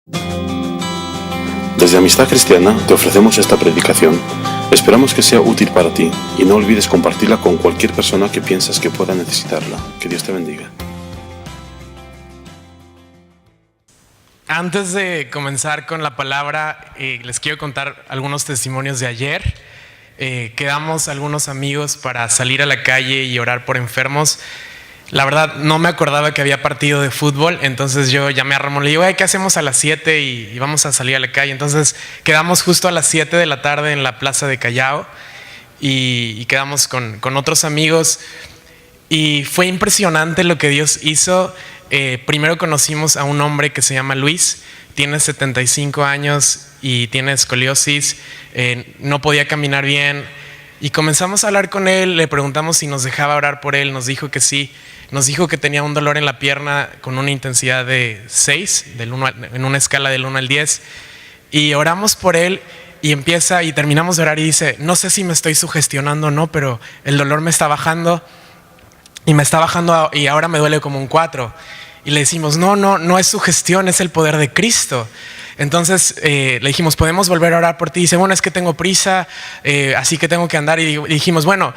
Desde Amistad Cristiana te ofrecemos esta predicación. Esperamos que sea útil para ti y no olvides compartirla con cualquier persona que piensas que pueda necesitarla. Que Dios te bendiga. Antes de comenzar con la palabra, les quiero contar algunos testimonios de ayer. Quedamos algunos amigos para salir a la calle y orar por enfermos. La verdad, no me acordaba que había partido de fútbol, entonces yo llamé a Ramón, le digo, ¿qué hacemos a las 7 y vamos a salir a la calle? Entonces quedamos justo a las 7 de la tarde en la plaza de Callao y quedamos con otros amigos y fue impresionante lo que Dios hizo. Primero conocimos a un hombre que se llama Luis, tiene 75 años y tiene escoliosis, no podía caminar bien y comenzamos a hablar con él, le preguntamos si nos dejaba orar por él, nos dijo que sí. Nos dijo que tenía un dolor en la pierna con una intensidad de 6, en una escala del 1 al 10. Y oramos por él y terminamos de orar y dice, no sé si me estoy sugestionando o no, pero el dolor me está bajando y ahora me duele como un 4. Y le decimos, no es sugestión, es el poder de Cristo. Entonces le dijimos, ¿podemos volver a orar por ti? Y dice, bueno, es que tengo prisa, así que tengo que andar. Y dijimos, bueno,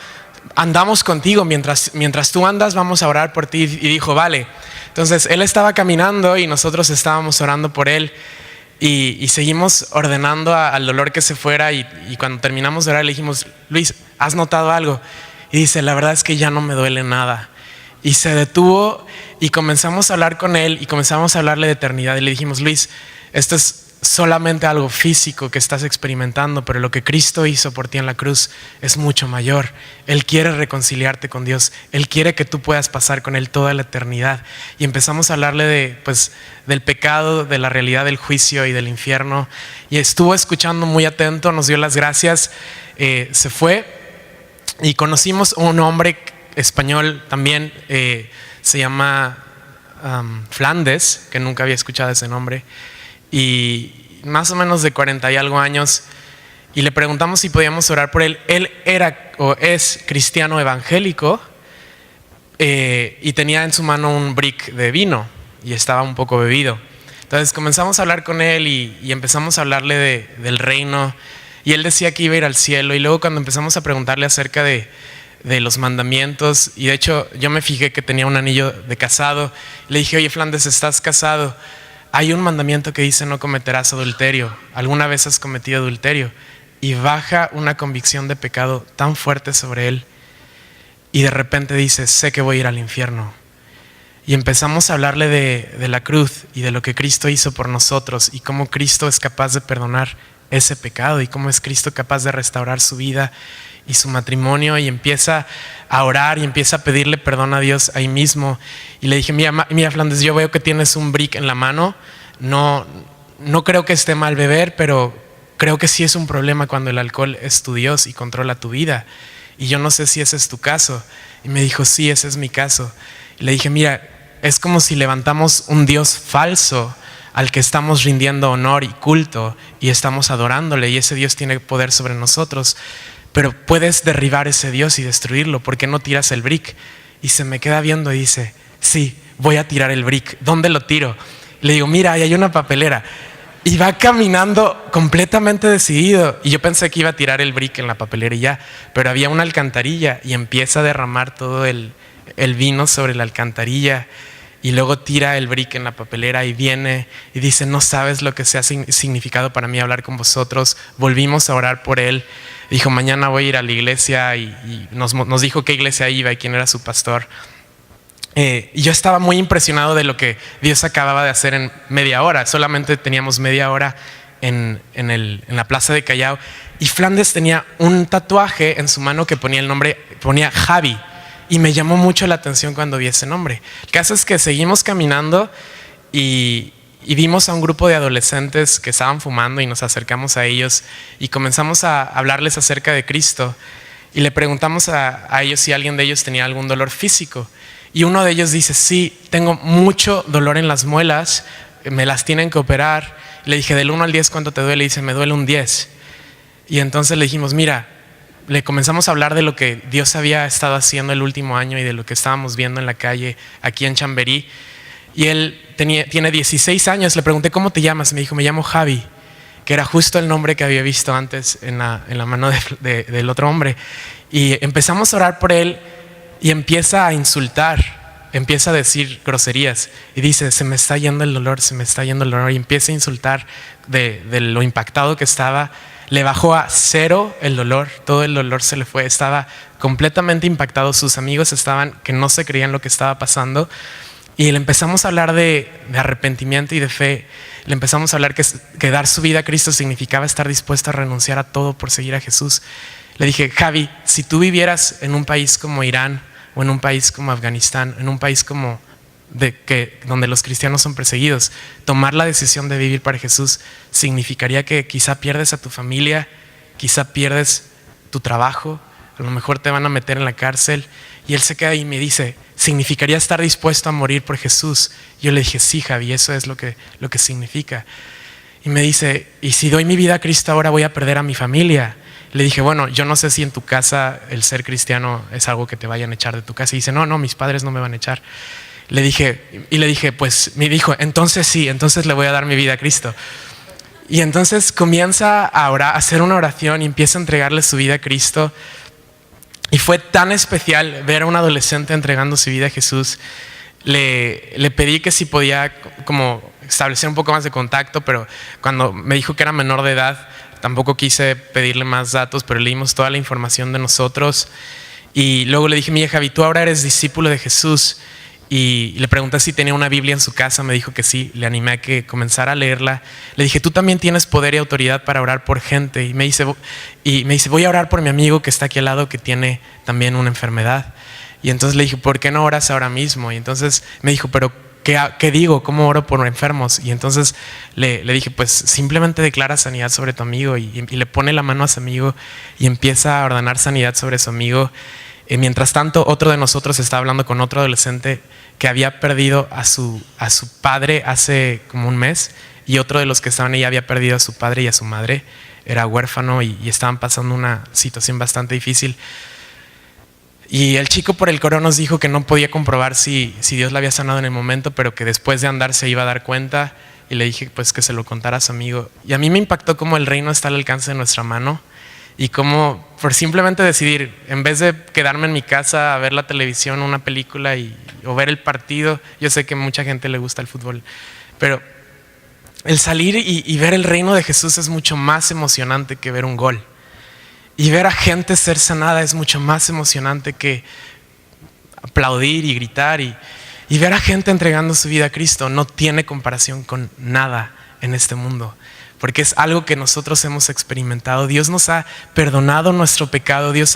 andamos contigo, mientras tú andas vamos a orar por ti. Y dijo, vale. Entonces él estaba caminando y nosotros estábamos orando por él y seguimos ordenando al dolor que se fuera y cuando terminamos de orar le dijimos, Luis, ¿has notado algo? Y dice, la verdad es que ya no me duele nada. Y se detuvo y comenzamos a hablar con él y comenzamos a hablarle de eternidad y le dijimos, Luis, esto es solamente algo físico que estás experimentando, pero lo que Cristo hizo por ti en la cruz es mucho mayor. Él quiere reconciliarte con Dios, Él quiere que tú puedas pasar con Él toda la eternidad. Y empezamos a hablarle del pecado, de la realidad del juicio y del infierno, y estuvo escuchando muy atento, nos dio las gracias, se fue y conocimos a un hombre español también, se llama Flandes, que nunca había escuchado ese nombre, y más o menos de 40 y algo años, y le preguntamos si podíamos orar por él. Él era o es cristiano evangélico y tenía en su mano un brick de vino y estaba un poco bebido. Entonces comenzamos a hablar con él y empezamos a hablarle del reino, y él decía que iba a ir al cielo. Y luego cuando empezamos a preguntarle acerca de los mandamientos, y de hecho yo me fijé que tenía un anillo de casado, le dije, oye Flandes, ¿estás casado? Hay un mandamiento que dice no cometerás adulterio. ¿Alguna vez has cometido adulterio? Y baja una convicción de pecado tan fuerte sobre él y de repente dice, sé que voy a ir al infierno. Y empezamos a hablarle de la cruz y de lo que Cristo hizo por nosotros y cómo Cristo es capaz de perdonar ese pecado y cómo es Cristo capaz de restaurar su vida y su matrimonio, y empieza a orar y empieza a pedirle perdón a Dios ahí mismo. Y le dije, mira Flandes, yo veo que tienes un brick en la mano, no creo que esté mal beber, pero creo que sí es un problema cuando el alcohol es tu Dios y controla tu vida, y yo no sé si ese es tu caso. Y me dijo, sí, ese es mi caso. Y le dije, mira, es como si levantamos un Dios falso al que estamos rindiendo honor y culto y estamos adorándole, y ese Dios tiene poder sobre nosotros, pero puedes derribar ese Dios y destruirlo. ¿Por qué no tiras el brick? Y se me queda viendo y dice, sí, voy a tirar el brick. ¿Dónde lo tiro? Le digo, mira, ahí hay una papelera. Y va caminando completamente decidido. Y yo pensé que iba a tirar el brick en la papelera y ya, pero había una alcantarilla y empieza a derramar todo el vino sobre la alcantarilla. Y luego tira el brick en la papelera y viene y dice, no sabes lo que se ha significado para mí hablar con vosotros. Volvimos a orar por él. Dijo, mañana voy a ir a la iglesia, y nos dijo qué iglesia iba y quién era su pastor. Y yo estaba muy impresionado de lo que Dios acababa de hacer en media hora. Solamente teníamos media hora en la plaza de Callao, y Flandes tenía un tatuaje en su mano que ponía Javi. Y me llamó mucho la atención cuando vi ese nombre. El caso es que seguimos caminando y vimos a un grupo de adolescentes que estaban fumando, y nos acercamos a ellos y comenzamos a hablarles acerca de Cristo. Y le preguntamos a ellos si alguien de ellos tenía algún dolor físico. Y uno de ellos dice, sí, tengo mucho dolor en las muelas, me las tienen que operar. Le dije, del 1 al 10, ¿cuánto te duele? Y dice, me duele un 10. Y entonces le dijimos, mira, le comenzamos a hablar de lo que Dios había estado haciendo el último año y de lo que estábamos viendo en la calle aquí en Chamberí. Y él tiene 16 años. Le pregunté, ¿cómo te llamas? Me dijo, me llamo Javi, que era justo el nombre que había visto antes en la mano del otro hombre. Y empezamos a orar por él y empieza a insultar, empieza a decir groserías y dice, se me está yendo el dolor, se me está yendo el dolor, y empieza a insultar de lo impactado que estaba. Le bajó a 0 el dolor, todo el dolor se le fue, estaba completamente impactado. Sus amigos estaban que no se creían lo que estaba pasando, y le empezamos a hablar de arrepentimiento y de fe. Le empezamos a hablar que dar su vida a Cristo significaba estar dispuesto a renunciar a todo por seguir a Jesús. Le dije, Javi, si tú vivieras en un país como Irán o en un país como Afganistán, en un país como donde los cristianos son perseguidos, tomar la decisión de vivir para Jesús significaría que quizá pierdes a tu familia, quizá pierdes tu trabajo, a lo mejor te van a meter en la cárcel. Y él se queda y me dice, ¿significaría estar dispuesto a morir por Jesús? Yo le dije, sí, Javi, eso es lo que significa. Y me dice, ¿y si doy mi vida a Cristo ahora voy a perder a mi familia? Le dije, bueno, yo no sé si en tu casa el ser cristiano es algo que te vayan a echar de tu casa. Y dice, no, mis padres no me van a echar. Le dije, pues me dijo, entonces sí, entonces le voy a dar mi vida a Cristo. Y entonces comienza a orar, a hacer una oración y empieza a entregarle su vida a Cristo. Y fue tan especial ver a un adolescente entregando su vida a Jesús. Le pedí que si podía como establecer un poco más de contacto, pero cuando me dijo que era menor de edad, tampoco quise pedirle más datos, pero le dimos toda la información de nosotros. Y luego le dije, mira, Javi, tú ahora eres discípulo de Jesús. Y le pregunté si tenía una Biblia en su casa. Me dijo que sí. Le animé a que comenzara a leerla. Le dije, tú también tienes poder y autoridad para orar por gente. Y me dice, voy a orar por mi amigo que está aquí al lado, que tiene también una enfermedad. Y entonces le dije, ¿por qué no oras ahora mismo? Y entonces me dijo, pero ¿qué digo? ¿Cómo oro por enfermos? Y entonces le dije, pues simplemente declara sanidad sobre tu amigo. Y le pone la mano a su amigo y empieza a ordenar sanidad sobre su amigo. Mientras tanto, otro de nosotros estaba hablando con otro adolescente que había perdido a su padre hace como un mes, y otro de los que estaban ahí había perdido a su padre y a su madre, era huérfano, y estaban pasando una situación bastante difícil. Y el chico por el coro nos dijo que no podía comprobar si Dios le había sanado en el momento, pero que después de andar se iba a dar cuenta. Y le dije pues que se lo contara a su amigo. Y a mí me impactó cómo el reino está al alcance de nuestra mano, y cómo por simplemente decidir, en vez de quedarme en mi casa a ver la televisión, una película o ver el partido, yo sé que a mucha gente le gusta el fútbol, pero el salir y ver el reino de Jesús es mucho más emocionante que ver un gol. Y ver a gente ser sanada es mucho más emocionante que aplaudir y gritar. Y ver a gente entregando su vida a Cristo no tiene comparación con nada en este mundo, porque es algo que nosotros hemos experimentado. Dios nos ha perdonado nuestro pecado, Dios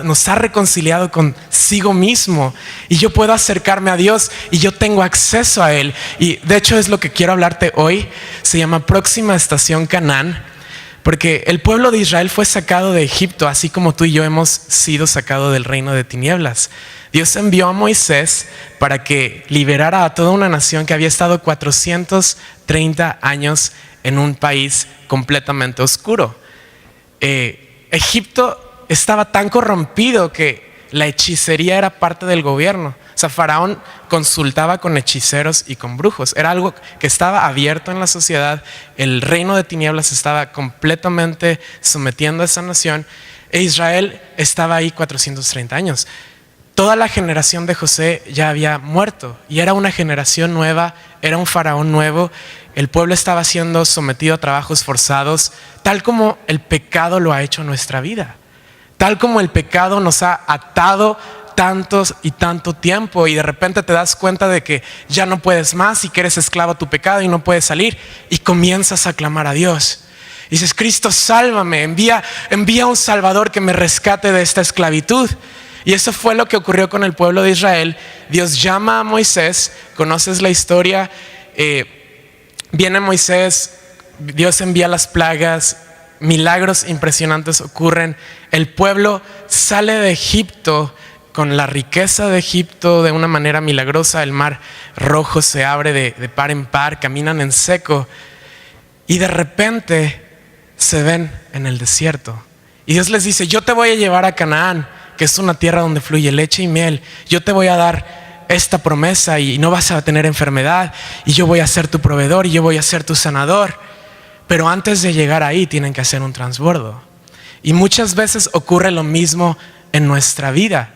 nos ha reconciliado consigo mismo, y yo puedo acercarme a Dios y yo tengo acceso a Él. Y de hecho es lo que quiero hablarte hoy. Se llama Próxima Estación Canaán, porque el pueblo de Israel fue sacado de Egipto, así como tú y yo hemos sido sacados del reino de tinieblas. Dios envió a Moisés para que liberara a toda una nación que había estado 430 años en un país completamente oscuro. Egipto estaba tan corrompido que la hechicería era parte del gobierno. O sea, Faraón consultaba con hechiceros y con brujos. Era algo que estaba abierto en la sociedad. El reino de tinieblas estaba completamente sometiendo a esa nación, e Israel estaba ahí 430 años. Toda la generación de José ya había muerto y era una generación nueva, era un faraón nuevo. El pueblo estaba siendo sometido a trabajos forzados, tal como el pecado lo ha hecho en nuestra vida, tal como el pecado nos ha atado tantos y tanto tiempo, y de repente te das cuenta de que ya no puedes más y que eres esclavo a tu pecado y no puedes salir, y comienzas a clamar a Dios. Dices, Cristo, sálvame, envía un Salvador que me rescate de esta esclavitud. Y eso fue lo que ocurrió con el pueblo de Israel. Dios llama a Moisés, conoces la historia, viene Moisés, Dios envía las plagas, milagros impresionantes ocurren, el pueblo sale de Egipto con la riqueza de Egipto de una manera milagrosa. El mar Rojo se abre de par en par, caminan en seco, y de repente se ven en el desierto. Y Dios les dice, yo te voy a llevar a Canaán, que es una tierra donde fluye leche y miel. Yo te voy a dar esta promesa y no vas a tener enfermedad y yo voy a ser tu proveedor y yo voy a ser tu sanador. Pero antes de llegar ahí tienen que hacer un transbordo. Y muchas veces ocurre lo mismo en nuestra vida.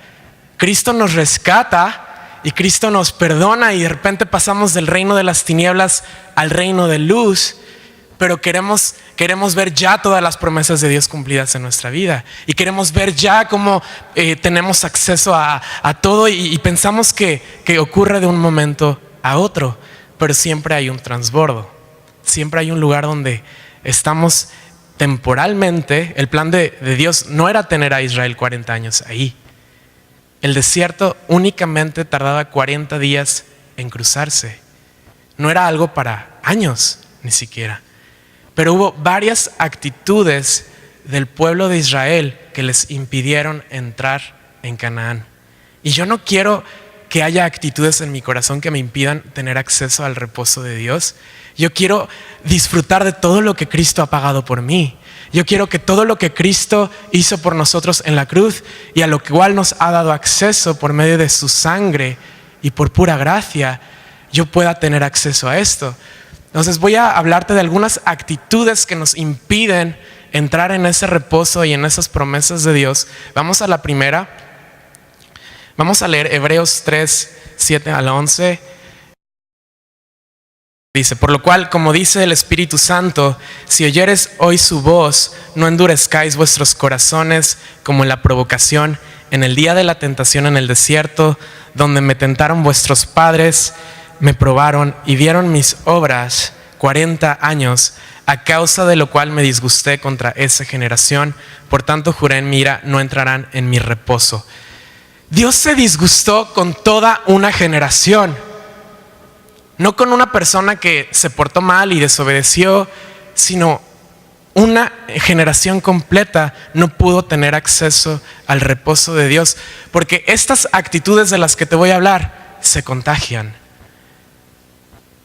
Cristo nos rescata y Cristo nos perdona y de repente pasamos del reino de las tinieblas al reino de luz, pero queremos ver ya todas las promesas de Dios cumplidas en nuestra vida y queremos ver ya cómo tenemos acceso a todo y pensamos que ocurre de un momento a otro, pero siempre hay un transbordo, siempre hay un lugar donde estamos temporalmente. El plan de Dios no era tener a Israel 40 años ahí. El desierto únicamente tardaba 40 días en cruzarse. No era algo para años, ni siquiera. Pero hubo varias actitudes del pueblo de Israel que les impidieron entrar en Canaán. Y yo no quiero que haya actitudes en mi corazón que me impidan tener acceso al reposo de Dios. Yo quiero disfrutar de todo lo que Cristo ha pagado por mí. Yo quiero que todo lo que Cristo hizo por nosotros en la cruz y a lo cual nos ha dado acceso por medio de su sangre y por pura gracia, yo pueda tener acceso a esto. Entonces voy a hablarte de algunas actitudes que nos impiden entrar en ese reposo y en esas promesas de Dios. Vamos a la primera. Vamos a leer Hebreos 3, 7 al 11. Dice: por lo cual, como dice el Espíritu Santo, si oyeres hoy su voz, no endurezcáis vuestros corazones como en la provocación, en el día de la tentación en el desierto, donde me tentaron vuestros padres, me probaron y vieron mis obras 40 años, a causa de lo cual me disgusté contra esa generación. Por tanto juré en mi ira, no entrarán en mi reposo. Dios se disgustó con toda una generación, no con una persona que se portó mal y desobedeció, sino una generación completa no pudo tener acceso al reposo de Dios, porque estas actitudes de las que te voy a hablar se contagian.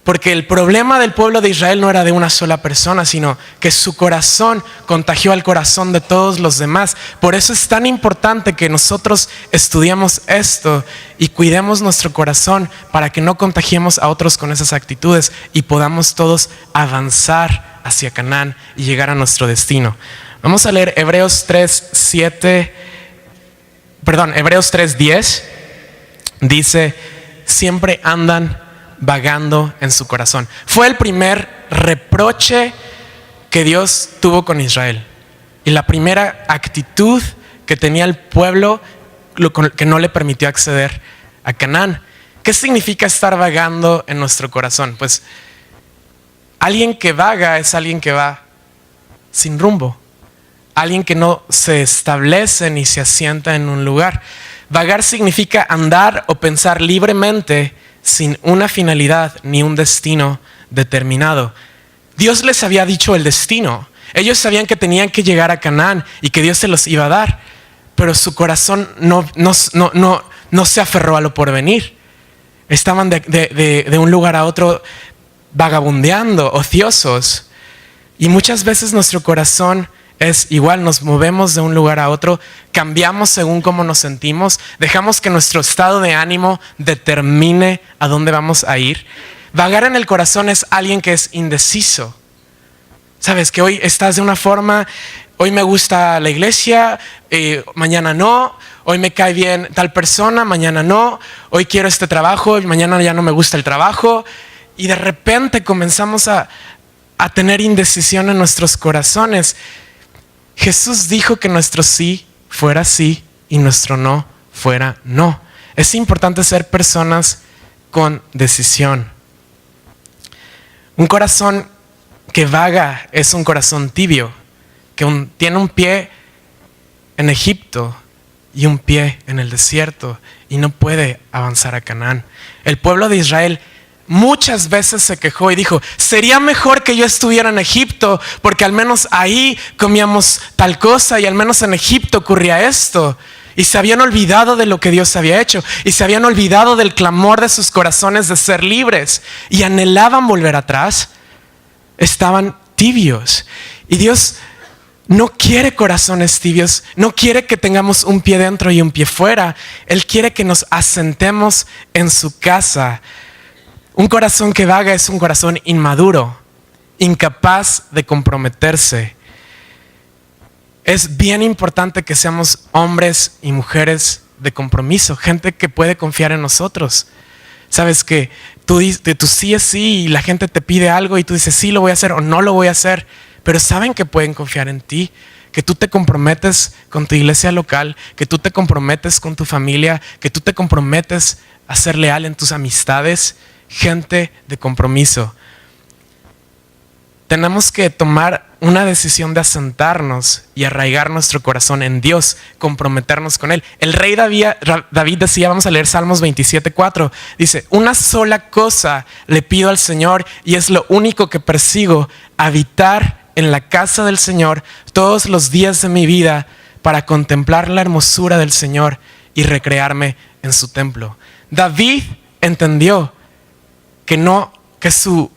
Porque el problema del pueblo de Israel no era de una sola persona, sino que su corazón contagió al corazón de todos los demás. Por eso es tan importante que nosotros estudiemos esto y cuidemos nuestro corazón para que no contagiemos a otros con esas actitudes y podamos todos avanzar hacia Canaán y llegar a nuestro destino. Vamos a leer Hebreos 3:10. Dice: siempre andan vagando en su corazón. Fue el primer reproche que Dios tuvo con Israel y la primera actitud que tenía el pueblo que no le permitió acceder a Canaán. ¿Qué significa estar vagando en nuestro corazón? Pues alguien que vaga es alguien que va sin rumbo, alguien que no se establece ni se asienta en un lugar. Vagar significa andar o pensar libremente sin una finalidad ni un destino determinado. Dios les había dicho el destino. Ellos sabían que tenían que llegar a Canaán y que Dios se los iba a dar, pero su corazón no se aferró a lo porvenir. Estaban de un lugar a otro vagabundeando, ociosos. Y muchas veces nuestro corazón es igual, nos movemos de un lugar a otro, cambiamos según cómo nos sentimos, dejamos que nuestro estado de ánimo determine a dónde vamos a ir. Vagar en el corazón es alguien que es indeciso. Sabes que hoy estás de una forma, hoy me gusta la iglesia, mañana no, hoy me cae bien tal persona, mañana no, hoy quiero este trabajo, mañana ya no me gusta el trabajo, y de repente comenzamos a tener indecisión en nuestros corazones. Jesús dijo que nuestro sí fuera sí y nuestro no fuera no. Es importante ser personas con decisión. Un corazón que vaga es un corazón tibio, que tiene un pie en Egipto y un pie en el desierto y no puede avanzar a Canaán. El pueblo de Israel muchas veces se quejó y dijo: sería mejor que yo estuviera en Egipto, porque al menos ahí comíamos tal cosa y al menos en Egipto ocurría esto. Y se habían olvidado de lo que Dios había hecho y se habían olvidado del clamor de sus corazones de ser libres y anhelaban volver atrás. Estaban tibios y Dios no quiere corazones tibios, no quiere que tengamos un pie dentro y un pie fuera. Él quiere que nos asentemos en su casa. Un corazón que vaga es un corazón inmaduro, incapaz de comprometerse. Es bien importante que seamos hombres y mujeres de compromiso, gente que puede confiar en nosotros. Sabes que tú sí es sí y la gente te pide algo y tú dices sí lo voy a hacer o no lo voy a hacer, pero saben que pueden confiar en ti, que tú te comprometes con tu iglesia local, que tú te comprometes con tu familia, que tú te comprometes a ser leal en tus amistades, gente de compromiso. Tenemos que tomar una decisión de asentarnos y arraigar nuestro corazón en Dios, comprometernos con Él. El rey David decía, vamos a leer Salmos 27:4, dice, una sola cosa le pido al Señor y es lo único que persigo, habitar en la casa del Señor todos los días de mi vida para contemplar la hermosura del Señor y recrearme en su templo. David entendió que su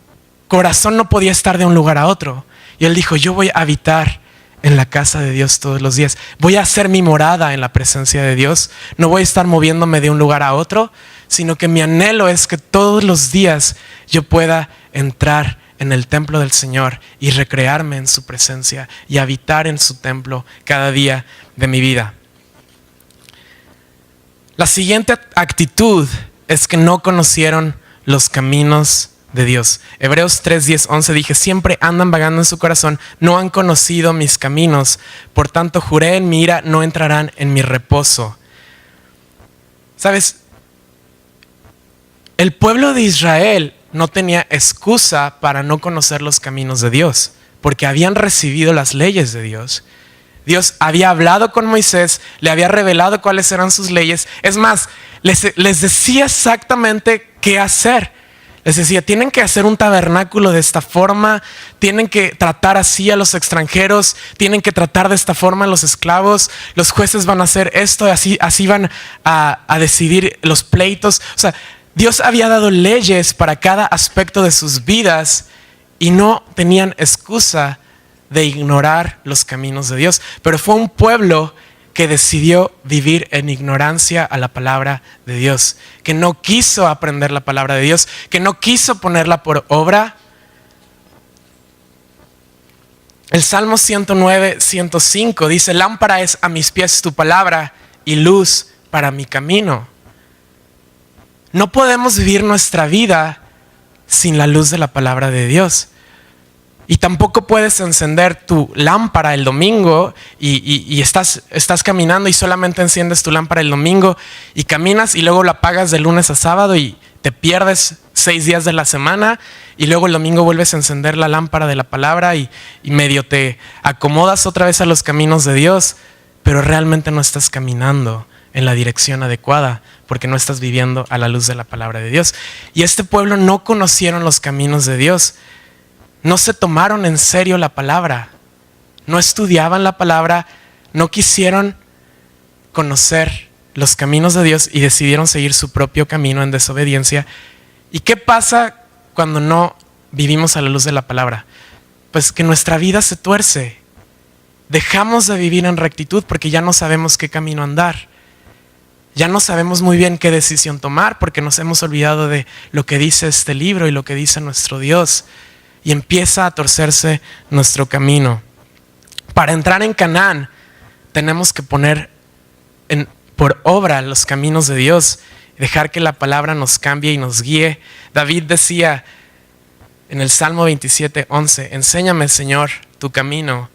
corazón no podía estar de un lugar a otro. Y él dijo, yo voy a habitar en la casa de Dios todos los días. Voy a hacer mi morada en la presencia de Dios. No voy a estar moviéndome de un lugar a otro, sino que mi anhelo es que todos los días yo pueda entrar en el templo del Señor y recrearme en su presencia y habitar en su templo cada día de mi vida. La siguiente actitud es que no conocieron los caminos de Dios. Hebreos 3, 10, 11 dije, siempre andan vagando en su corazón, no han conocido mis caminos, por tanto juré en mi ira, no entrarán en mi reposo. ¿Sabes? El pueblo de Israel no tenía excusa para no conocer los caminos de Dios, porque habían recibido las leyes de Dios. Dios había hablado con Moisés, le había revelado cuáles eran sus leyes. Es más, les decía exactamente qué hacer. Les decía, tienen que hacer un tabernáculo de esta forma, tienen que tratar así a los extranjeros, tienen que tratar de esta forma a los esclavos, los jueces van a hacer esto, así van a decidir los pleitos. O sea, Dios había dado leyes para cada aspecto de sus vidas y no tenían excusa de ignorar los caminos de Dios. Pero fue un pueblo que decidió vivir en ignorancia a la palabra de Dios, que no quiso aprender la palabra de Dios, que no quiso ponerla por obra. El Salmo 109, 105 dice, lámpara es a mis pies tu palabra y luz para mi camino. No podemos vivir nuestra vida sin la luz de la palabra de Dios. Y tampoco puedes encender tu lámpara el domingo y estás caminando y solamente enciendes tu lámpara el domingo y caminas y luego la apagas de lunes a sábado y te pierdes 6 días de la semana y luego el domingo vuelves a encender la lámpara de la palabra y medio te acomodas otra vez a los caminos de Dios, pero realmente no estás caminando en la dirección adecuada porque no estás viviendo a la luz de la palabra de Dios. Y este pueblo no conocieron los caminos de Dios. No se tomaron en serio la palabra, no estudiaban la palabra, no quisieron conocer los caminos de Dios y decidieron seguir su propio camino en desobediencia. ¿Y qué pasa cuando no vivimos a la luz de la palabra? Pues que nuestra vida se tuerce. Dejamos de vivir en rectitud porque ya no sabemos qué camino andar. Ya no sabemos muy bien qué decisión tomar porque nos hemos olvidado de lo que dice este libro y lo que dice nuestro Dios. Y empieza a torcerse nuestro camino. Para entrar en Canaán tenemos que poner por obra los caminos de Dios, dejar que la palabra nos cambie y nos guíe. David decía en el Salmo 27, 11, enséñame, Señor, tu camino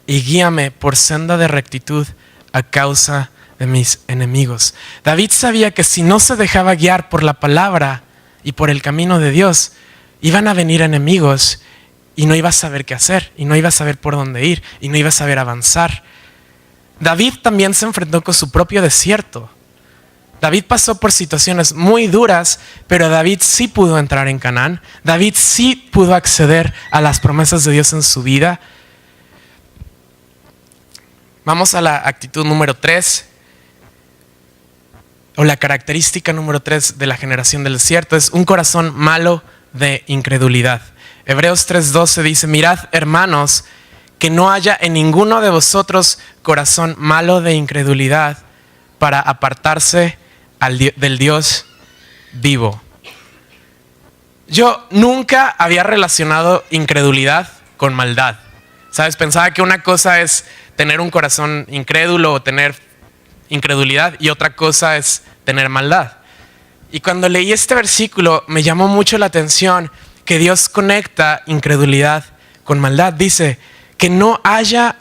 y guíame por senda de rectitud a causa de mis enemigos. David sabía que si no se dejaba guiar por la palabra y por el camino de Dios, iban a venir enemigos y no iba a saber qué hacer, y no iba a saber por dónde ir, y no iba a saber avanzar. David también se enfrentó con su propio desierto. David pasó por situaciones muy duras, pero David sí pudo entrar en Canaán. David sí pudo acceder a las promesas de Dios en su vida. Vamos a la actitud número 3, o la característica número 3 de la generación del desierto, es un corazón malo de incredulidad. Hebreos 3:12 dice, mirad, hermanos, que no haya en ninguno de vosotros corazón malo de incredulidad para apartarse del Dios vivo. Yo nunca había relacionado incredulidad con maldad. ¿Sabes? Pensaba que una cosa es tener un corazón incrédulo o tener incredulidad y otra cosa es tener maldad. Y cuando leí este versículo me llamó mucho la atención que Dios conecta incredulidad con maldad. Dice que no haya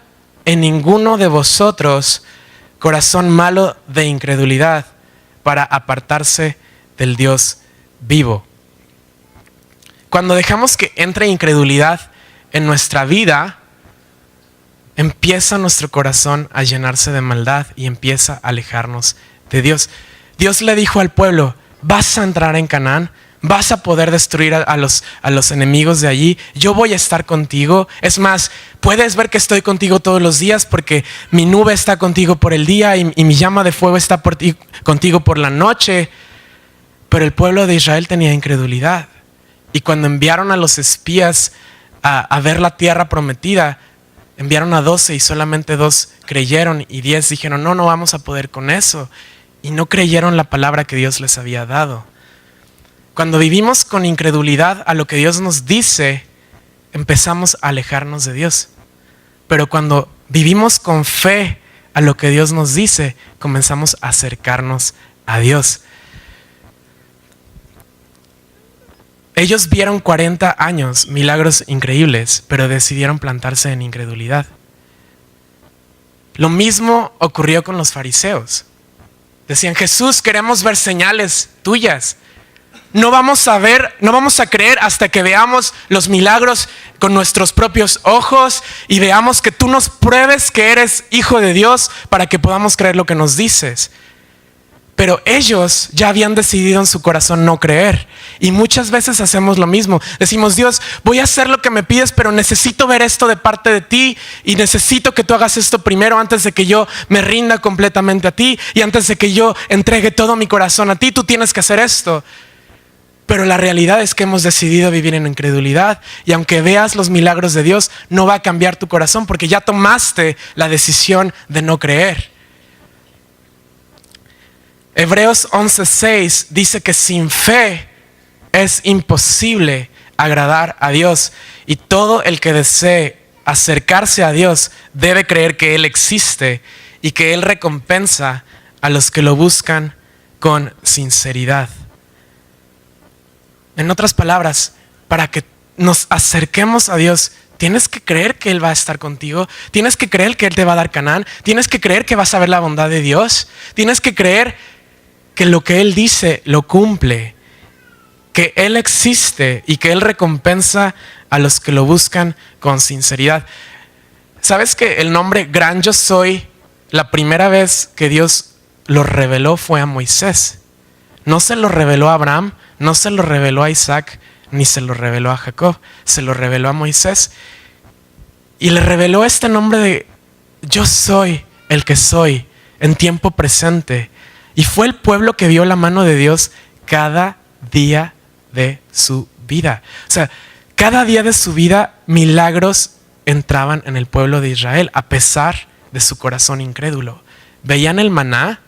en ninguno de vosotros corazón malo de incredulidad para apartarse del Dios vivo. Cuando dejamos que entre incredulidad en nuestra vida, empieza nuestro corazón a llenarse de maldad y empieza a alejarnos de Dios. Dios le dijo al pueblo: vas a entrar en Canaán, vas a poder destruir a los enemigos de allí, yo voy a estar contigo. Es más, puedes ver que estoy contigo todos los días porque mi nube está contigo por el día y mi llama de fuego está contigo por la noche. Pero el pueblo de Israel tenía incredulidad. Y cuando enviaron a los espías a ver la tierra prometida, enviaron a 12 y solamente 2 creyeron y 10 dijeron: no vamos a poder con eso. Y no creyeron la palabra que Dios les había dado. Cuando vivimos con incredulidad a lo que Dios nos dice, empezamos a alejarnos de Dios. Pero cuando vivimos con fe a lo que Dios nos dice, comenzamos a acercarnos a Dios. Ellos vieron 40 años, milagros increíbles, pero decidieron plantarse en incredulidad. Lo mismo ocurrió con los fariseos. Decían: Jesús, queremos ver señales tuyas. No vamos a creer hasta que veamos los milagros con nuestros propios ojos y veamos que tú nos pruebes que eres hijo de Dios para que podamos creer lo que nos dices. Pero ellos ya habían decidido en su corazón no creer. Y muchas veces hacemos lo mismo. Decimos: Dios, voy a hacer lo que me pides, pero necesito ver esto de parte de ti. Y necesito que tú hagas esto primero antes de que yo me rinda completamente a ti. Y antes de que yo entregue todo mi corazón a ti, tú tienes que hacer esto. Pero la realidad es que hemos decidido vivir en incredulidad. Y aunque veas los milagros de Dios, no va a cambiar tu corazón porque ya tomaste la decisión de no creer. Hebreos 11:6 dice que sin fe es imposible agradar a Dios. Y todo el que desee acercarse a Dios debe creer que Él existe y que Él recompensa a los que lo buscan con sinceridad. En otras palabras, para que nos acerquemos a Dios, tienes que creer que Él va a estar contigo. Tienes que creer que Él te va a dar Canaán. Tienes que creer que vas a ver la bondad de Dios. Tienes que creer que lo que Él dice lo cumple, que Él existe y que Él recompensa a los que lo buscan con sinceridad. ¿Sabes que el nombre Gran Yo Soy, la primera vez que Dios lo reveló fue a Moisés? No se lo reveló a Abraham, no se lo reveló a Isaac, ni se lo reveló a Jacob, se lo reveló a Moisés. Y le reveló este nombre de Yo soy el que soy en tiempo presente. Y fue el pueblo que vio la mano de Dios cada día de su vida. O sea, cada día de su vida milagros entraban en el pueblo de Israel a pesar de su corazón incrédulo. Veían el maná,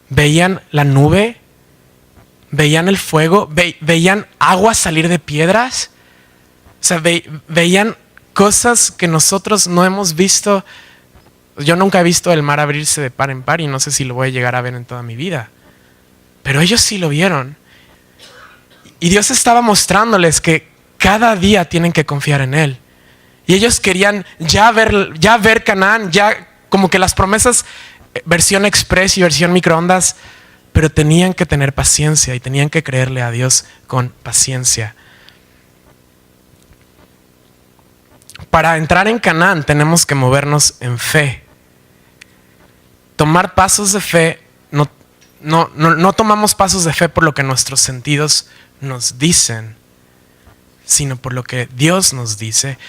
veían la nube, veían el fuego, veían agua salir de piedras. O sea, veían cosas que nosotros no hemos visto. Yo nunca he visto el mar abrirse de par en par y no sé si lo voy a llegar a ver en toda mi vida. Pero ellos sí lo vieron. Y Dios estaba mostrándoles que cada día tienen que confiar en Él. Y ellos querían ya ver Canaán, ya como que las promesas, versión express y versión microondas, pero tenían que tener paciencia y tenían que creerle a Dios con paciencia. Para entrar en Canaán tenemos que movernos en fe. Tomar pasos de fe, no tomamos pasos de fe por lo que nuestros sentidos nos dicen, sino por lo que Dios nos dice.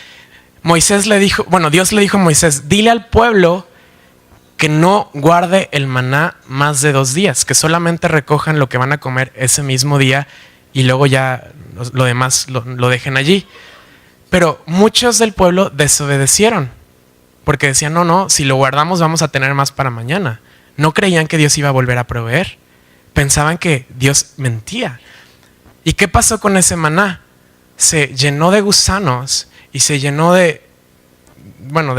Dios le dijo a Moisés: dile al pueblo que no guarde el maná más de 2 días, que solamente recojan lo que van a comer ese mismo día y luego ya lo demás lo dejen allí. Pero muchos del pueblo desobedecieron, porque decían, no, si lo guardamos vamos a tener más para mañana. No creían que Dios iba a volver a proveer. Pensaban que Dios mentía. ¿Y qué pasó con ese maná? Se llenó de gusanos y se llenó de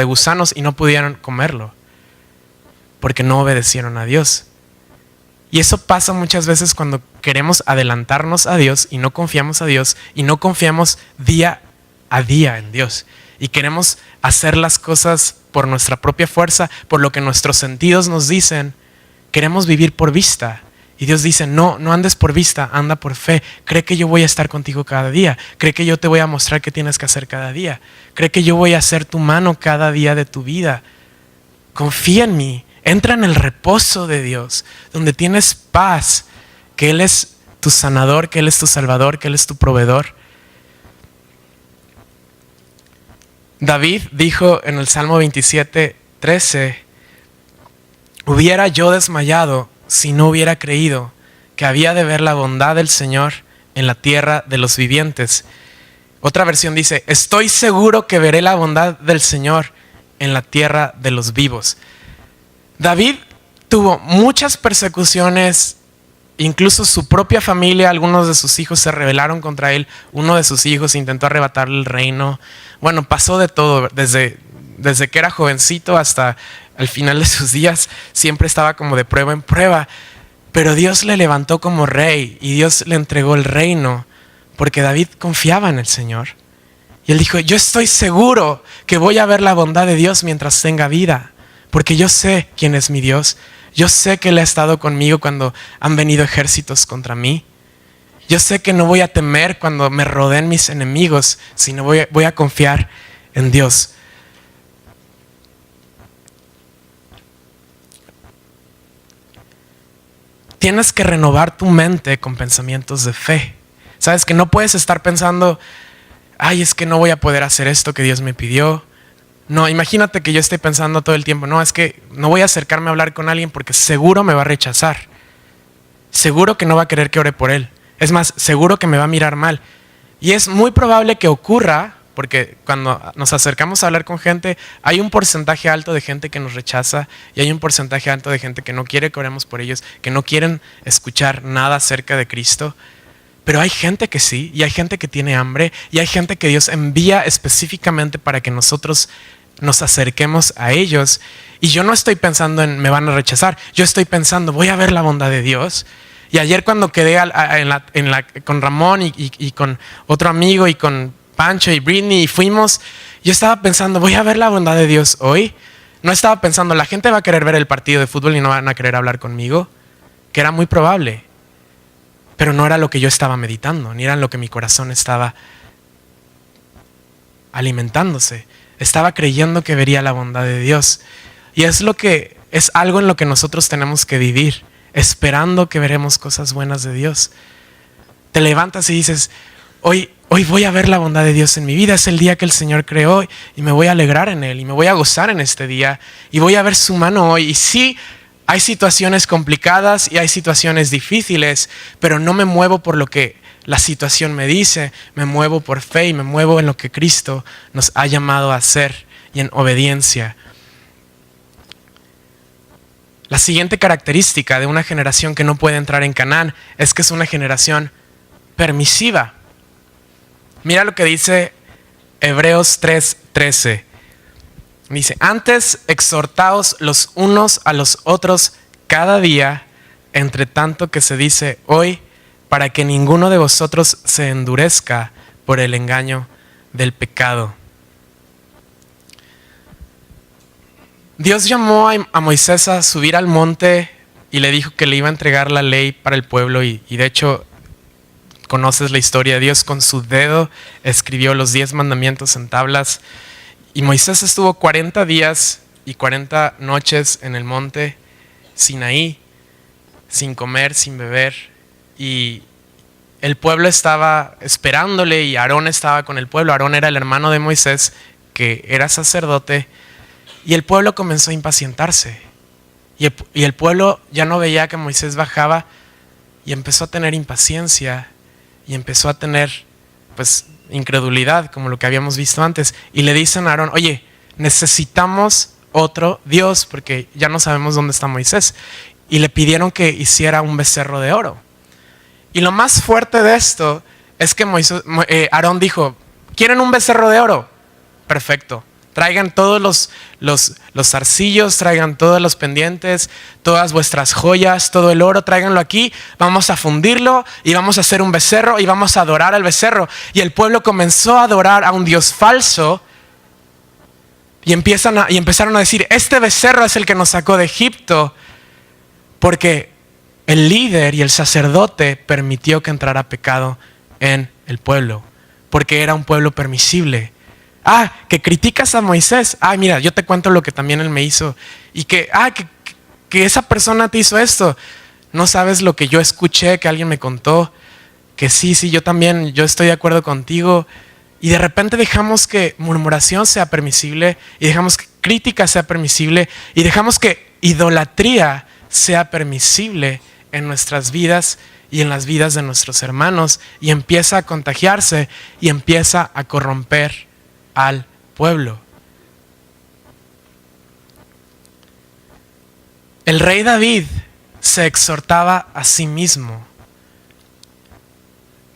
gusanos y no pudieron comerlo, porque no obedecieron a Dios. Y eso pasa muchas veces cuando queremos adelantarnos a Dios y no confiamos a Dios y no confiamos día a día en Dios. Y queremos hacer las cosas por nuestra propia fuerza, por lo que nuestros sentidos nos dicen. Queremos vivir por vista. Y Dios dice, no andes por vista, anda por fe. Cree que yo voy a estar contigo cada día. Cree que yo te voy a mostrar qué tienes que hacer cada día. Cree que yo voy a ser tu mano cada día de tu vida. Confía en mí. Entra en el reposo de Dios, donde tienes paz, que Él es tu sanador, que Él es tu salvador, que Él es tu proveedor. David dijo en el Salmo 27:13, hubiera yo desmayado si no hubiera creído que había de ver la bondad del Señor en la tierra de los vivientes. Otra versión dice, estoy seguro que veré la bondad del Señor en la tierra de los vivos. David tuvo muchas persecuciones, incluso su propia familia, algunos de sus hijos se rebelaron contra él, uno de sus hijos intentó arrebatarle el reino. Bueno, pasó de todo, desde que era jovencito hasta al final de sus días, siempre estaba como de prueba en prueba, pero Dios le levantó como rey y Dios le entregó el reino, porque David confiaba en el Señor. Y él dijo, yo estoy seguro que voy a ver la bondad de Dios mientras tenga vida, porque yo sé quién es mi Dios. Yo sé que Él ha estado conmigo cuando han venido ejércitos contra mí. Yo sé que no voy a temer cuando me rodeen mis enemigos, sino voy a confiar en Dios. Tienes que renovar tu mente con pensamientos de fe. Sabes que no puedes estar pensando, ay, es que no voy a poder hacer esto que Dios me pidió. No, imagínate que yo esté pensando todo el tiempo, no, es que no voy a acercarme a hablar con alguien porque seguro me va a rechazar. Seguro que no va a querer que ore por él. Es más, seguro que me va a mirar mal. Y es muy probable que ocurra, porque cuando nos acercamos a hablar con gente, hay un porcentaje alto de gente que nos rechaza y hay un porcentaje alto de gente que no quiere que oremos por ellos, que no quieren escuchar nada acerca de Cristo. Pero hay gente que sí, y hay gente que tiene hambre, y hay gente que Dios envía específicamente para que nosotros nos acerquemos a ellos. Y yo no estoy pensando en me van a rechazar, yo estoy pensando voy a ver la bondad de Dios. Y ayer cuando quedé con Ramón y con otro amigo y con Pancho y Britney y fuimos, yo estaba pensando voy a ver la bondad de Dios hoy. No estaba pensando la gente va a querer ver el partido de fútbol y no van a querer hablar conmigo, que era muy probable. Pero no era lo que yo estaba meditando, ni era lo que mi corazón estaba alimentándose. Estaba creyendo que vería la bondad de Dios. Y es algo en lo que nosotros tenemos que vivir, esperando que veremos cosas buenas de Dios. Te levantas y dices, hoy voy a ver la bondad de Dios en mi vida. Es el día que el Señor creó y me voy a alegrar en Él y me voy a gozar en este día y voy a ver su mano hoy. Y sí, hay situaciones complicadas y hay situaciones difíciles, pero no me muevo por lo que la situación me dice, me muevo por fe y me muevo en lo que Cristo nos ha llamado a hacer y en obediencia. La siguiente característica de una generación que no puede entrar en Canaán es que es una generación permisiva. Mira lo que dice Hebreos 3:13. Dice, antes exhortaos los unos a los otros cada día, entre tanto que se dice hoy, para que ninguno de vosotros se endurezca por el engaño del pecado. Dios llamó a Moisés a subir al monte y le dijo que le iba a entregar la ley para el pueblo y de hecho conoces la historia. Dios con su dedo escribió los 10 mandamientos en tablas. Y Moisés estuvo 40 días y 40 noches en el monte Sinaí, sin comer, sin beber. Y el pueblo estaba esperándole y Aarón estaba con el pueblo. Aarón era el hermano de Moisés, que era sacerdote. Y el pueblo comenzó a impacientarse. Y el pueblo ya no veía que Moisés bajaba y empezó a tener impaciencia. Y empezó a tener, incredulidad, como lo que habíamos visto antes, y le dicen a Aarón, oye, necesitamos otro Dios porque ya no sabemos dónde está Moisés. Y le pidieron que hiciera un becerro de oro. Y lo más fuerte de esto es que Aarón dijo, ¿quieren un becerro de oro? Perfecto. Traigan todos los zarcillos, traigan todos los pendientes, todas vuestras joyas, todo el oro, tráiganlo aquí, vamos a fundirlo y vamos a hacer un becerro y vamos a adorar al becerro. Y el pueblo comenzó a adorar a un Dios falso y empezaron a decir, este becerro es el que nos sacó de Egipto, porque el líder y el sacerdote permitió que entrara pecado en el pueblo, porque era un pueblo permisible. Que criticas a Moisés. Mira, yo te cuento lo que también él me hizo. Y que esa persona te hizo esto. No sabes lo que yo escuché, que alguien me contó. Que sí, yo estoy de acuerdo contigo. Y de repente dejamos que murmuración sea permisible. Y dejamos que crítica sea permisible. Y dejamos que idolatría sea permisible en nuestras vidas y en las vidas de nuestros hermanos. Y empieza a contagiarse y empieza a corromper al pueblo. El rey David se exhortaba a sí mismo.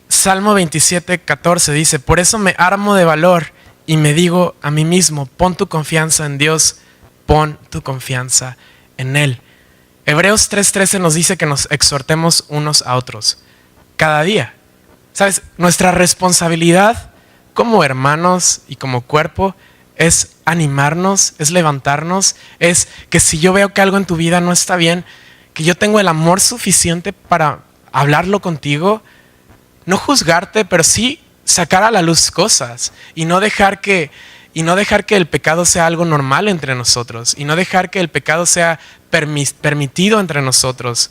Salmo 27:14 dice, por eso me armo de valor y me digo a mí mismo, pon tu confianza en Dios, pon tu confianza en Él. Hebreos 3:13 nos dice que nos exhortemos unos a otros cada día. ¿Sabes? Nuestra responsabilidad como hermanos y como cuerpo es animarnos, es levantarnos, es que si yo veo que algo en tu vida no está bien, que yo tengo el amor suficiente para hablarlo contigo, no juzgarte, pero sí sacar a la luz cosas y no dejar que el pecado sea algo normal entre nosotros y no dejar que el pecado sea permitido entre nosotros.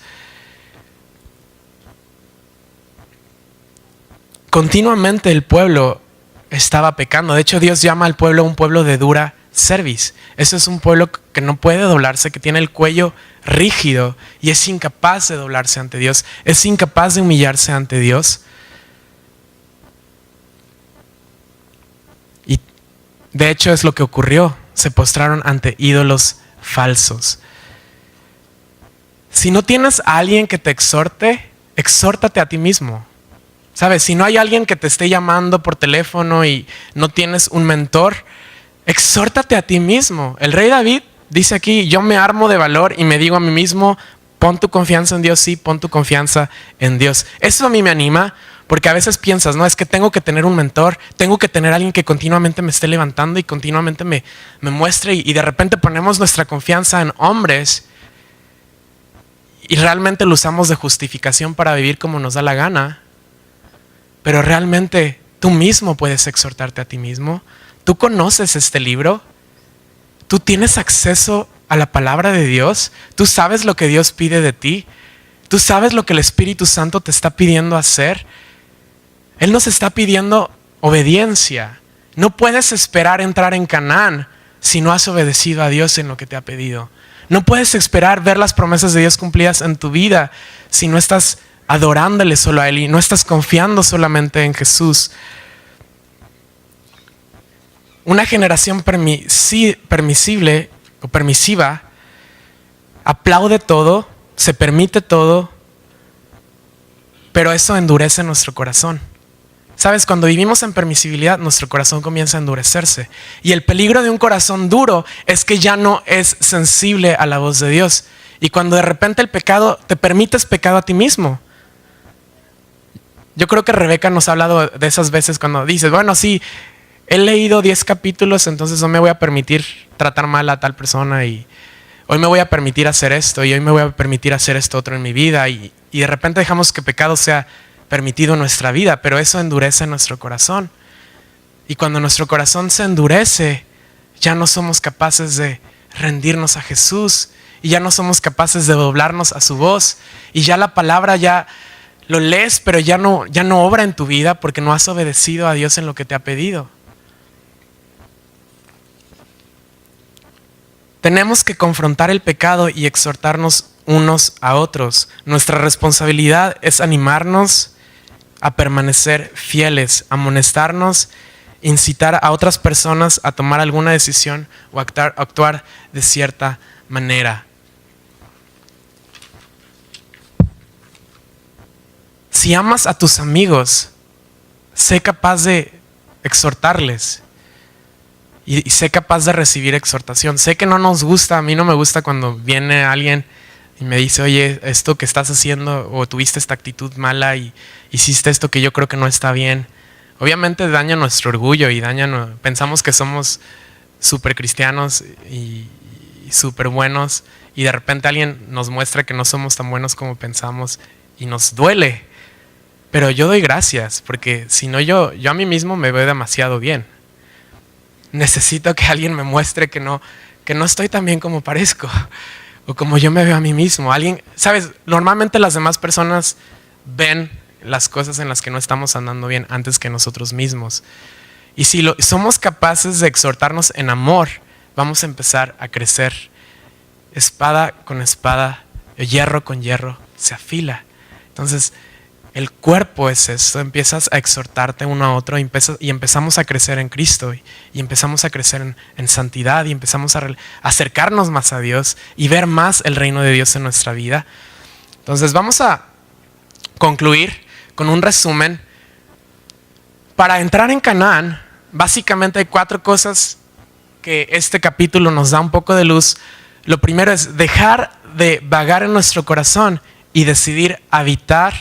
Continuamente el pueblo estaba pecando. De hecho, Dios llama al pueblo un pueblo de dura cerviz. Eso es un pueblo que no puede doblarse, que tiene el cuello rígido y es incapaz de doblarse ante Dios, es incapaz de humillarse ante Dios. Y de hecho es lo que ocurrió. Se postraron ante ídolos falsos. Si no tienes a alguien que te exhorte, exhórtate a ti mismo. ¿Sabes? Si no hay alguien que te esté llamando por teléfono y no tienes un mentor, exhórtate a ti mismo. El rey David dice aquí, yo me armo de valor y me digo a mí mismo, pon tu confianza en Dios, sí, pon tu confianza en Dios. Eso a mí me anima, porque a veces piensas, no, es que tengo que tener un mentor, tengo que tener alguien que continuamente me esté levantando y continuamente me muestre y de repente ponemos nuestra confianza en hombres y realmente lo usamos de justificación para vivir como nos da la gana. Pero realmente tú mismo puedes exhortarte a ti mismo. Tú conoces este libro. Tú tienes acceso a la palabra de Dios. Tú sabes lo que Dios pide de ti. Tú sabes lo que el Espíritu Santo te está pidiendo hacer. Él nos está pidiendo obediencia. No puedes esperar entrar en Canaán si no has obedecido a Dios en lo que te ha pedido. No puedes esperar ver las promesas de Dios cumplidas en tu vida si no estás adorándole solo a Él y no estás confiando solamente en Jesús. Una generación permisible o permisiva aplaude todo, se permite todo, pero eso endurece nuestro corazón. ¿Sabes? Cuando vivimos en permisibilidad, nuestro corazón comienza a endurecerse. Y el peligro de un corazón duro es que ya no es sensible a la voz de Dios. Y cuando de repente el pecado, te permites pecado a ti mismo. Yo creo que Rebeca nos ha hablado de esas veces cuando dices, bueno, sí, he leído 10 capítulos, entonces no me voy a permitir tratar mal a tal persona y hoy me voy a permitir hacer esto y hoy me voy a permitir hacer esto otro en mi vida y de repente dejamos que pecado sea permitido en nuestra vida, pero eso endurece nuestro corazón. Y cuando nuestro corazón se endurece, ya no somos capaces de rendirnos a Jesús y ya no somos capaces de doblarnos a su voz y ya la palabra ya lo lees, pero ya no obra en tu vida porque no has obedecido a Dios en lo que te ha pedido. Tenemos que confrontar el pecado y exhortarnos unos a otros. Nuestra responsabilidad es animarnos a permanecer fieles, a amonestarnos, incitar a otras personas a tomar alguna decisión o actuar de cierta manera. Si amas a tus amigos, sé capaz de exhortarles y sé capaz de recibir exhortación. Sé que no nos gusta, a mí no me gusta cuando viene alguien y me dice, oye, esto que estás haciendo o tuviste esta actitud mala y hiciste esto que yo creo que no está bien. Obviamente daña nuestro orgullo y pensamos que somos súper cristianos y súper buenos y de repente alguien nos muestra que no somos tan buenos como pensamos y nos duele. Pero yo doy gracias porque si no yo a mí mismo me veo demasiado bien. Necesito que alguien me muestre que no estoy tan bien como parezco o como yo me veo a mí mismo. ¿Sabes? Normalmente las demás personas ven las cosas en las que no estamos andando bien antes que nosotros mismos. Y si somos capaces de exhortarnos en amor, vamos a empezar a crecer. Espada con espada, hierro con hierro, se afila. Entonces, el cuerpo es esto, empiezas a exhortarte uno a otro y empezamos a crecer en Cristo y empezamos a crecer en santidad y empezamos a acercarnos más a Dios y ver más el reino de Dios en nuestra vida. Entonces vamos a concluir con un resumen. Para entrar en Canaán, básicamente hay 4 cosas que este capítulo nos da un poco de luz. Lo primero es dejar de vagar en nuestro corazón y decidir habitar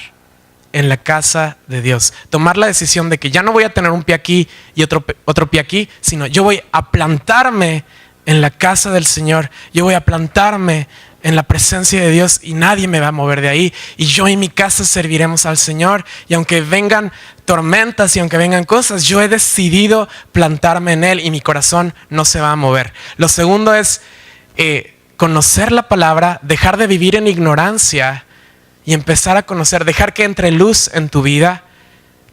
en la casa de Dios. Tomar la decisión de que ya no voy a tener un pie aquí y otro pie aquí, sino yo voy a plantarme en la casa del Señor. Yo voy a plantarme en la presencia de Dios y nadie me va a mover de ahí. Y yo y mi casa serviremos al Señor. Y aunque vengan tormentas y aunque vengan cosas, yo he decidido plantarme en Él y mi corazón no se va a mover. Lo segundo es conocer la palabra, dejar de vivir en ignorancia y empezar a conocer, dejar que entre luz en tu vida.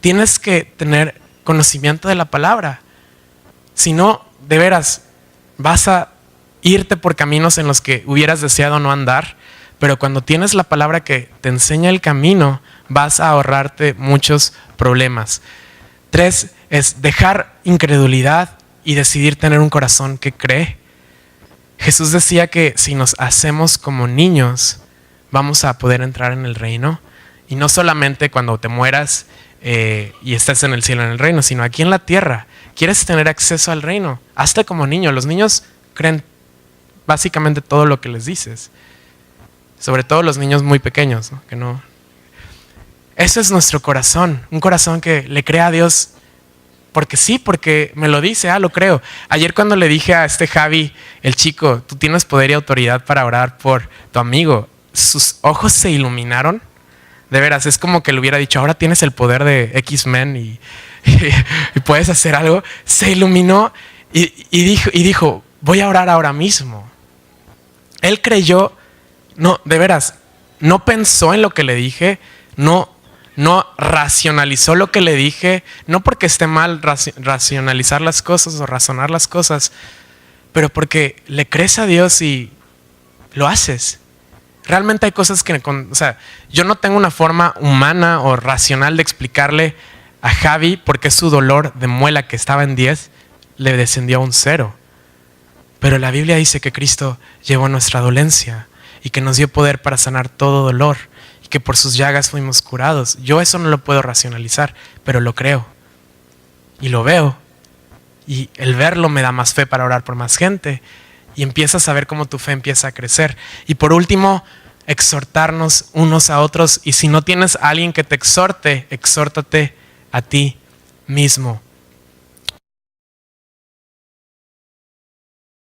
Tienes que tener conocimiento de la palabra. Si no, de veras, vas a irte por caminos en los que hubieras deseado no andar, pero cuando tienes la palabra que te enseña el camino, vas a ahorrarte muchos problemas. 3 es dejar incredulidad y decidir tener un corazón que cree. Jesús decía que si nos hacemos como niños, vamos a poder entrar en el reino. Y no solamente cuando te mueras y estés en el cielo en el reino, sino aquí en la tierra. ¿Quieres tener acceso al reino? Hazte como niño. Los niños creen básicamente todo lo que les dices. Sobre todo los niños muy pequeños, ¿no? Que no. Eso es nuestro corazón. Un corazón que le cree a Dios porque sí, porque me lo dice, lo creo. Ayer cuando le dije a Javi, el chico, tú tienes poder y autoridad para orar por tu amigo, sus ojos se iluminaron. De veras, es como que le hubiera dicho, ahora tienes el poder de X-Men y puedes hacer algo. Se iluminó y dijo, voy a orar ahora mismo. Él creyó, no, de veras, no pensó en lo que le dije, no racionalizó lo que le dije, no porque esté mal racionalizar las cosas o razonar las cosas, pero porque le crees a Dios y lo haces. Realmente hay cosas que, yo no tengo una forma humana o racional de explicarle a Javi por qué su dolor de muela que estaba en 10 le descendió a un 0. Pero la Biblia dice que Cristo llevó nuestra dolencia y que nos dio poder para sanar todo dolor y que por sus llagas fuimos curados. Yo eso no lo puedo racionalizar, pero lo creo y lo veo. Y el verlo me da más fe para orar por más gente. Y empiezas a ver cómo tu fe empieza a crecer. Y por último, exhortarnos unos a otros. Y si no tienes a alguien que te exhorte, exhórtate a ti mismo.